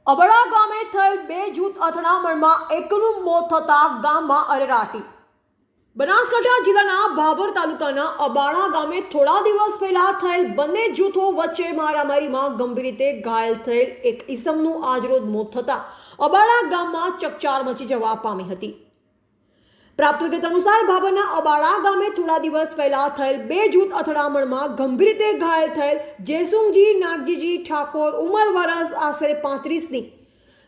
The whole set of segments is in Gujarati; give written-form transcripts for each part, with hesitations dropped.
અબડા ગામે થયેલ બે જૂથ અથડામણમાં એકનું મોત થતા ગામમાં અરેરાટી। બનાસકાંઠા જિલ્લાના ભાભર તાલુકાના અબાડા ગામે થોડા દિવસ પહેલા થયેલ બંને જૂથો વચ્ચે મારામારીમાં ગંભીર રીતે ઘાયલ થયેલ એક ઈસમનું આજરોજ મોત થતા અબાડા ગામમાં ચકચાર મચી જવા પામી હતી। प्राप्त विगत अनुसार भाभરના અબાડા ગામે થોડા દિવસ પહેલા થયેલ બે જૂથ અથડામણમાં ગંભીર રીતે ઘાયલ થયેલ જેસુંગજી નાગજીજી ઠાકોર ઉંમર વર્ષ આશરે 35ની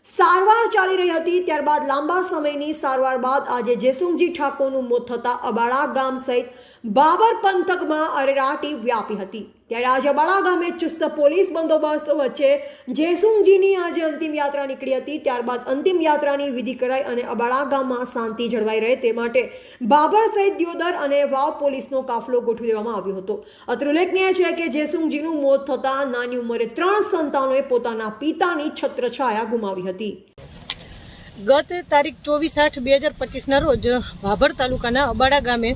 સારવાર ચાલી રહી હતી। ત્યારબાદ લાંબા સમયની સારવાર બાદ આજે જેસુંગજી ઠાકોરનું મોત થતા અબાડા ગામ સહિત ભાભર પંથકમાં અરેરાટી વ્યાપી હતી। ત્યારે આજે અબાડા ગામે ચુસ્ત પોલીસ બંદોબસ્ત વચ્ચે જેસુંગજીની આજે અંતિમ યાત્રા નીકળી હતી। ત્યારબાદ અંતિમ યાત્રાની વિધિ કરાઈ અને અબાડા ગામમાં શાંતિ જળવાઈ રહે તે માટે ભાભર સહિત દિયોદર અને વાવ પોલીસનો કાફલો ગોઠવી દેવામાં આવ્યો હતો। અત્રે ઉલ્લેખનીય છે કે જેસુંગજીનું મોત થતા નાની ઉંમરે 3 સંતાનોએ પોતાના પિતાની છત્રછાયા ગુમાવી હતી। ગત તારીખ 24/8/2025 રોજ ભાભર તાલુકાના અબાડા ગામે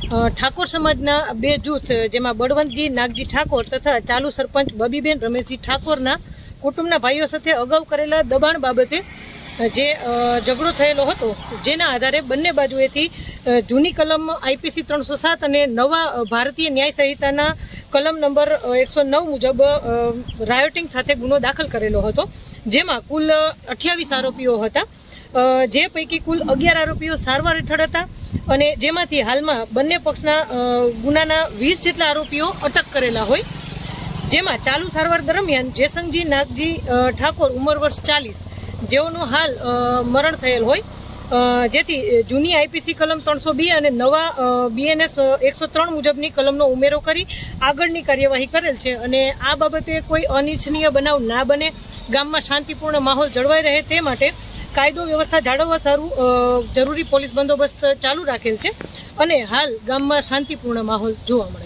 ઠાકોર સમાજના બે જૂથ જેમાં બળવંતજી નાગજી ઠાકોર તથા ચાલુ સરપંચ બબીબેન રમેશજી ઠાકોરના કુટુંબના ભાઈઓ સાથે અગાઉ કરેલા દબાણ બાબતે જે ઝઘડો થયેલો હતો, જેના આધારે બંને બાજુએથી જૂની કલમ IPC 307 અને નવા ભારતીય ન્યાય સંહિતાના કલમ નંબર 109 મુજબ રાયોટિંગ સાથે ગુનો દાખલ કરેલો હતો, જેમાં કુલ 28 આરોપીઓ હતા, જે પૈકી કુલ 11 આરોપીઓ સારવાર હેઠળ હતા અને જેમાંથી હાલમાં બંને પક્ષના ગુનાના 20 જેટલા આરોપીઓ અટક કરેલા હોય, જેમાં ચાલુ સારવાર દરમિયાન જેસંગજી નાગજી ઠાકોર ઉંમર વર્ષ 40 જેઓનું હાલ મરણ થયેલ હોય, જેથી જૂની IPC કલમ 302 અને નવા BNS 103 મુજબની કલમનો ઉમેરો કરી આગળની કાર્યવાહી કરેલ છે અને આ બાબતે કોઈ અનિચ્છનીય બનાવ ના બને, ગામમાં શાંતિપૂર્ણ માહોલ જળવાઈ રહે તે માટે કાયદો વ્યવસ્થા જાળવવા સારું જરૂરી પોલીસ બંદોબસ્ત ચાલુ રાખેલ છે અને હાલ ગામમાં શાંતિપૂર્ણ માહોલ જોવા મળે છે।